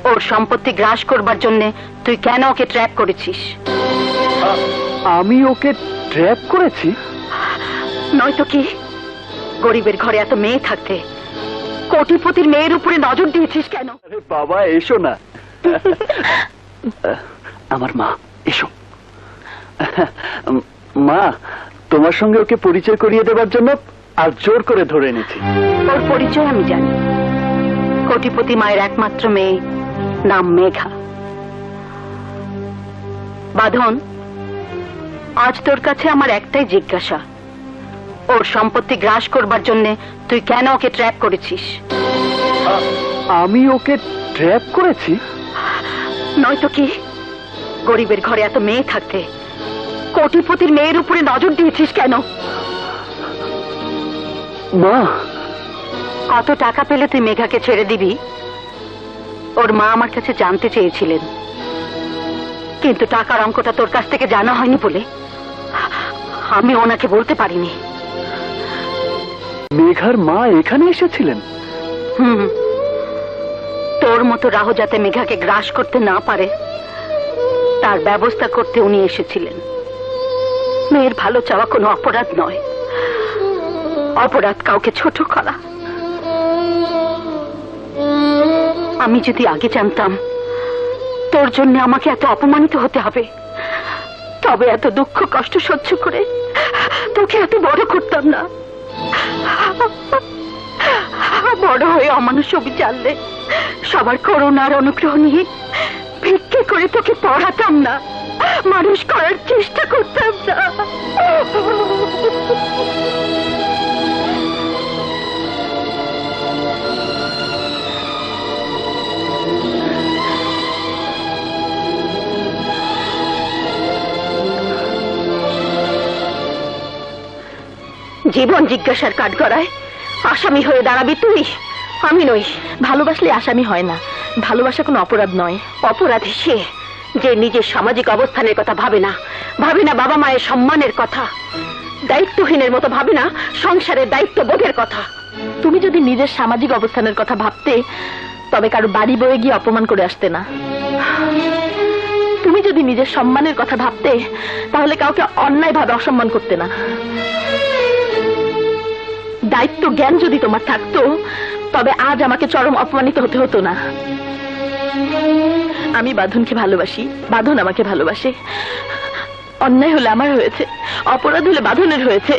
ওর সম্পত্তি গ্রাস করবার জন্য তুই কেন ওকে ট্র্যাপ করেছিস? আমি ওকে ট্র্যাপ করেছি? নয়তো কি? গরিবের ঘরে এত মেয়ে থাকতে কোটিপতির মেয়ের উপরে নজর দিয়েছিস কেন? আরে বাবা, এসো না। আমার মা, এসো। মা, তোমার সঙ্গে ওকে পরিচয় করিয়ে দেবার জন্য আর জোর করে ধরে এনেছি। ওর পরিচয় আমি জানি। কোটিপতি মায়ের একমাত্র মেয়ে, নাম মেঘা। বাঁধন, আজ তোর কাছে আমার একটাই জিজ্ঞাসা, ওর সম্পত্তি গ্রাস করবার জন্য তুই কেন ওকে ট্র্যাপ করেছিস? আমি ওকে ট্র্যাপ করেছি? নয়তো কি? গরিবের ঘরে এত মেয়ে থাকতে কোটিপতির মেয়ের উপরে নজর দিয়েছিস কেন? মা, কত টাকা পেলে তুই মেঘাকে ছেড়ে দিবি? ওর মা আমার কাছে জানতে চেয়েছিলেন, কিন্তু টাকার অঙ্কটা তোর কাছ থেকে জানা হয়নি বলে আমি ওনাকে বলতে পারিনি। মেঘার মা এখানে এসেছিলেন? তোর মতো রাহু যাতে মেঘাকে গ্রাস করতে না পারে তার ব্যবস্থা করতে উনি এসেছিলেন। মেয়ের ভালো চাওয়া কোনো অপরাধ নয়, অপরাধ কাউকে ছোট করা। আমি যদি আগে জানতাম তোর জন্য আমাকে এত অপমানিত হতে হবে, তবে এত দুঃখ কষ্ট সহ্য করে তোকে এত বড় করতাম না। বড় হয়ে অমানুষ বিচারলে সবার করুণার অনুগ্রহ নিয়ে ভিক্ষে করে তোকে পড়াতাম না, মানুষ করার চেষ্টা করতাম না। জীবন জিজ্ঞাসার কাঠগড়ায় আসামি হয়ে দাঁড়াবি তুই, আমি নই। ভালোবাসলে আসামি হয় না, ভালোবাসা কোনো অপরাধ নয়। অপরাধী সে যে নিজের সামাজিক অবস্থানের কথা ভাবে না, ভাবে না বাবা মায়ের সম্মানের কথা, দায়িত্বহীনের মতো ভাবে না সংসারের দায়িত্ববোধের কথা। তুমি যদি নিজের সামাজিক অবস্থানের কথা ভাবতে তবে কারো বাড়ি বয়ে গিয়ে অপমান করে আসতে না। তুমি যদি নিজের সম্মানের কথা ভাবতে তাহলে কাউকে অন্যায়ভাবে অসম্মান করতে না। দায়িত্ব জ্ঞান যদি তোমার থাকতো তবে আজ আমাকে চরম অপমানিত হতে হতো না। আমি বাঁধনকে ভালোবাসি, বাঁধন আমাকে ভালোবাসে। অন্যায় হলে আমার হয়েছে, অপরাধ হলে বাঁধনের হয়েছে।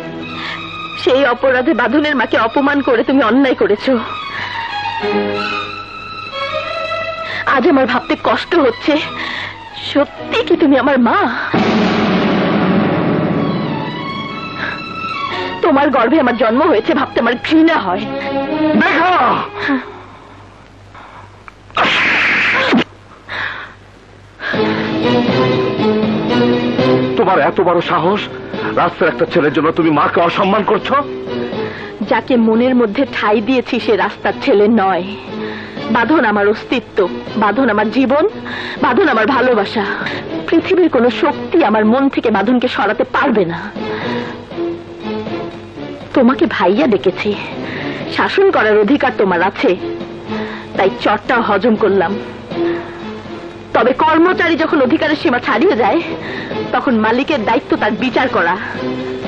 সেই অপরাধে বাঁধনের মাকে অপমান করে তুমি অন্যায় করেছো। আজ আমার ভাবতে কষ্ট হচ্ছে, সত্যি কি তুমি আমার মা? তোমার গর্ভে আমার জন্ম হয়েছে ভাবতে আমার ঘৃণা হয়। তোমার এত বড় সাহস, রাস্তার একটা ছেলের জন্য তুমি মাকে অসম্মান করছো? যাকে মনের মধ্যে ঠাঁই দিয়েছি সে রাস্তার ছেলে নয়। বাঁধন আমার অস্তিত্ব, বাঁধন আমার জীবন, বাঁধন আমার ভালোবাসা। পৃথিবীর কোনো শক্তি আমার মন থেকে বাঁধনকে সরাতে পারবে না। তোমাকে ভাইয়া ডেকেছি, শাসন করার অধিকার তোমার আছে, তাই চটটাও হজম করলাম। তবে কর্মচারী যখন অধিকারের সীমা ছাড়িয়ে যায় তখন মালিকের দায়িত্ব তার বিচার করা।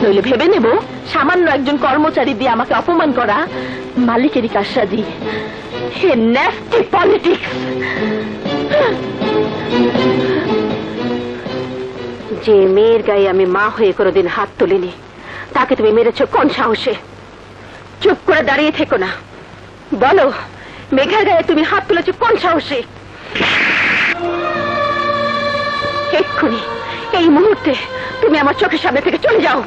নইলে ভেবে নেব সামান্য একজন কর্মচারী দিয়ে আমাকে অপমান করা মালিকেরই কারসাজি। হে ন্যাস্টি পলিটিক্স! যে মেয়ের গায়ে আমি মা হয়ে কোনোদিন হাত তুলিনি তাকে তুমি মেরেছ কোন সাহসে? চুপ করে দাঁড়িয়ে থেকো না, বলো মেঘার গায়ে তুমি হাত তুলেছ কোন সাহসে? এক্ষুনি এই মুহূর্তে তুমি আমার চোখের সামনে থেকে চলে যাও।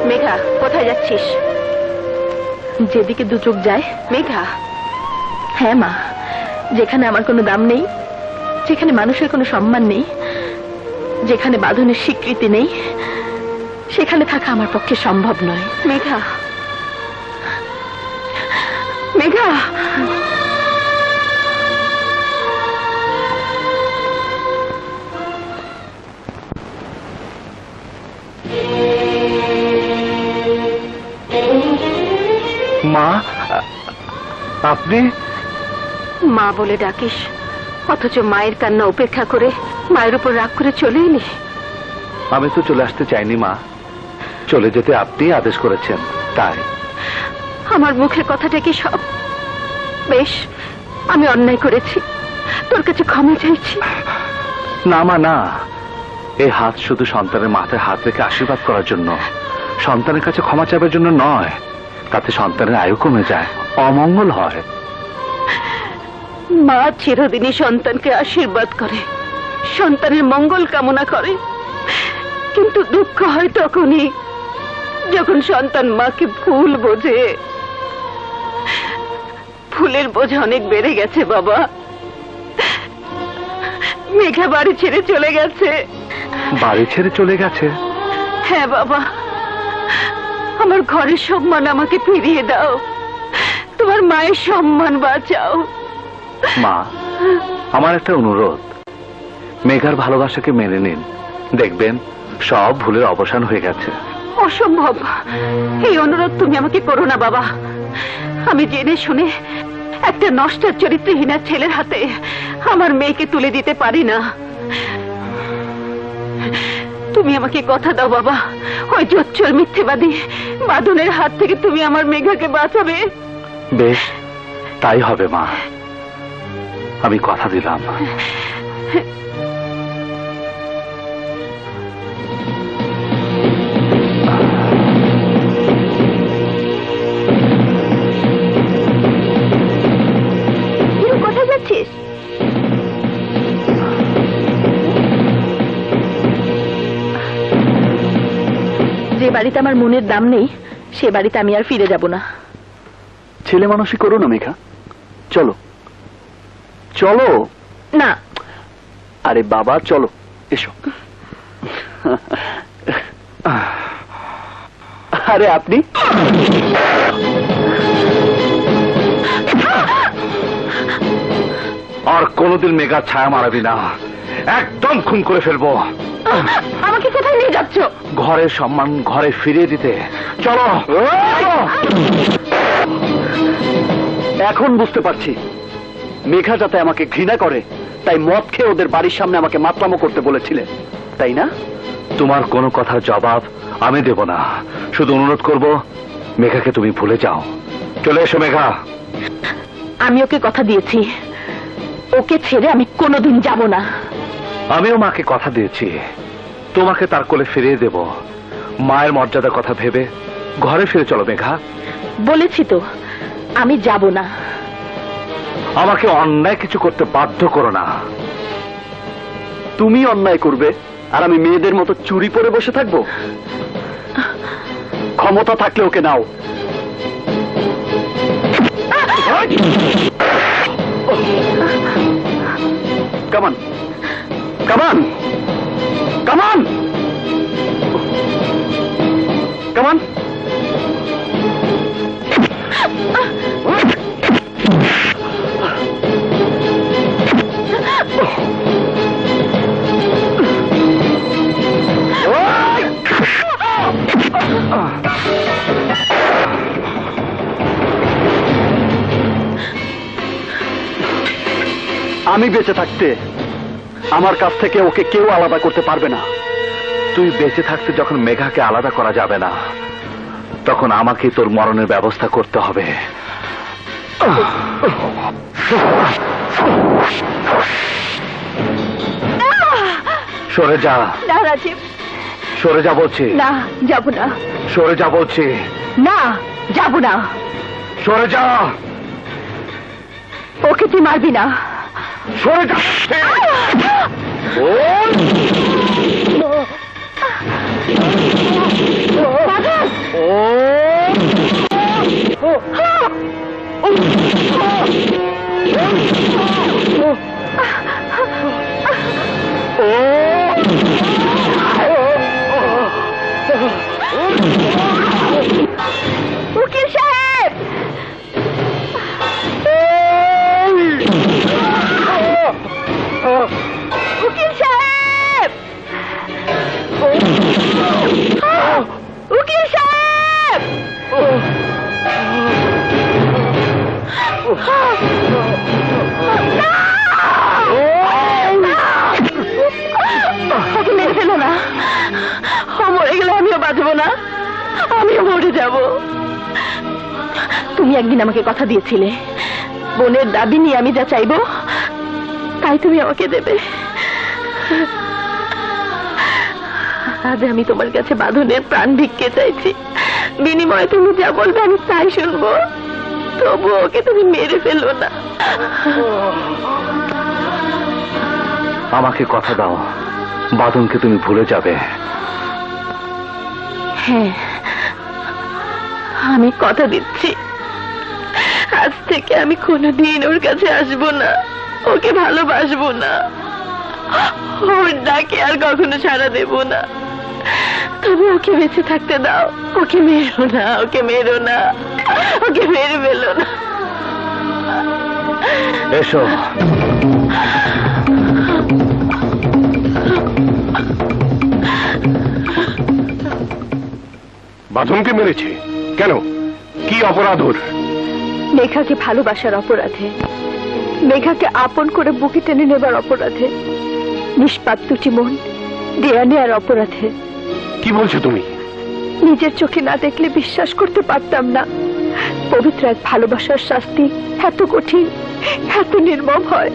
মেঘা, কোথায় যাচ্ছিস? যেদিকে দু চোখ যায়। মেঘা? হ্যাঁ মা, যেখানে আমার কোনো দাম নেই, যেখানে মানুষের কোনো সম্মান নেই, যেখানে বাঁধনের স্বীকৃতি নেই, সেখানে থাকা আমার পক্ষে সম্ভব নয়। মেঘা, মেঘা। মা, আপনি? মা বলে ডাকিস, অথচ মায়ের কান্না উপেক্ষা করে মায়ের উপর রাগ করে চলে এলি। আমি তো চলে আসতে চাইনি মা, চলে যেতে আপনি আদেশ করেছেন তাই। আমার মুখের কথাটা কি সব? বেশ, আমি অন্যায় করেছি, তোর কাছে ক্ষমা চাইছি। না মা না, এই হাত শুধু সন্তানের মাথায় হাত রেখে আশীর্বাদ করার জন্য, সন্তানের কাছে ক্ষমা চাইবার জন্য নয়। তাতে সন্তানের আয়ু কমে যায়, অমঙ্গল হয়। মা চিরদিনই সন্তানকে আশীর্বাদ করে, সন্তানের মঙ্গল কামনা করে, কিন্তু দুঃখ হয় তখনই যখন সন্তান মাকে ভুল বোঝে। ভুলের বোঝা অনেক বেড়ে গেছে বাবা। মেঘা বাড়ি ছেড়ে চলে গেছে। বাড়ি ছেড়ে চলে গেছে? হ্যাঁ বাবা, আমার ঘরের সম্মান আমাকে ফিরিয়ে দাও, তোমার মায়ের সম্মান বাঁচাও। মা, আমার একটা অনুরোধ, মেঘার ভালোবাসাকে মেনে নিন, দেখবেন সব ভুলের অবসান হয়ে গেছে। অসম্ভব, এই অনুরোধ তুমি আমাকে করো না বাবা। আমি জেনে শুনে একটা নষ্ট চরিত্রহীনা ছেলের হাতে আমার মেয়েকে তুলে দিতে পারি না। তুমি আমাকে কথা দাও বাবা, ওই জোচ্চর মিথ্যেবাদী বাঁধনের হাত থেকে তুমি আমার মেঘাকে বাঁচাবে। বেশ, তাই হবে মা, আমি কথা দিলাম। কোথায় যাচ্ছিস? যে বাড়িতে আমার মনের দাম নেই, সে বাড়িতে আমি আর ফিরে যাব না। ছেলে মানুষই করো না মেঘা, চলো চলো। না। আরে বাবা চলো, এসো। আরে আপনি? আর কোনোদিন মেঘার ছায়া মারাবি না, একদম খুন করে ফেলবো। আমাকে কোথায় নিয়ে যাচ্ছ? ঘরের সম্মান ঘরে ফিরিয়ে দিতে। চলো। এখন বুঝতে পারছি, মেঘা যাতে আমাকে ঘৃণা করে তাই মদ খেয়ে ওদের বাড়ির সামনে আমাকে মাতলামো করতে বলেছিলে, তাই না? তোমার কোনো কথার জবাব আমি দেব না, শুধু অনুরোধ করব, মেঘাকে তুমি ভুলে যাও। চলে এসো মেঘা। আমি ওকে কথা দিয়েছি, ওকে ছেড়ে আমি কোনোদিন যাব না। আমিও মাকে কথা দিয়েছি, তোমাকে তার কোলে ফিরিয়ে দেব। মায়ের মর্যাদার কথা ভেবে ঘরে ফিরে চলো মেঘা। বলেছি তো, আমি যাব না। আমাকে অন্যায় কিছু করতে বাধ্য করো না। তুমি অন্যায় করবে আর আমি মেয়েদের মতো চুরি পরে বসে থাকবো? ক্ষমতা থাকলে ওকে নাও। কামান কামান কামান কামান। আমি বেঁচে থাকতে আমার কাছ থেকে ওকে কেউ আলাদা করতে পারবে না। তুই বেঁচে থাকতে যখন মেঘাকে আলাদা করা যাবে না, তখন আমাকে তোর মরণের ব্যবস্থা করতে হবে। সরে যা। না রাজীব, সরে যা বলছি। না যাব না। সরে যা বলছি। না যাব না। সরে যা। ওকে তুই মারবি না। সরে যা। উকিল সাহেব, উকিল সাহেব, উকিল সাহেব। ওকে মেরে ফেলো না, ও মরে গেলে আমিও বাঁচবো না, আমিও মরে যাব। তুমি একদিন আমাকে কথা দিয়েছিলে, বোনের দাবি নিয়ে আমি যা চাইবো তাই তুমি আমাকে দেবে। আজ আমি তোমার কাছে বাঁধনের প্রাণ ভিক্ষে চাইছি, বিনিময়ে তুমি যা বলবে আমি তাই শুনবো, তবু ওকে তুমি মেরে ফেলো না। আমাকে কথা দাও, বাঁধনকে তুমি ভুলে যাবে। হ্যাঁ, আমি কথা দিচ্ছি, আজ থেকে আমি কোনোদিন ওর কাছে আসবো না, ওকে ভালোবাসবো না, ওর ডাকে আর কখনো সাড়া দেব না। তবে ওকে বেঁচে থাকতে দাও, ওকে মেরো না, ওকে মেরো না, ওকে মেরে ফেলো না। এসো। বাঁধনকে মেরেছে কেন? কি অপরাধ ওর? মেঘাকে ভালোবাসার অপরাধে, মেঘাকে আপন করে বুকে টেনে নেবার অপরাধে, নিষ্পাপ দুটি মন দেয়া নেয়ার অপরাধে। কি বলছো তুমি? নিজের চোখে না দেখলে বিশ্বাস করতে পারতাম না পবিত্র এক ভালোবাসার শাস্তি এত কঠিন, এত নির্মম হয়।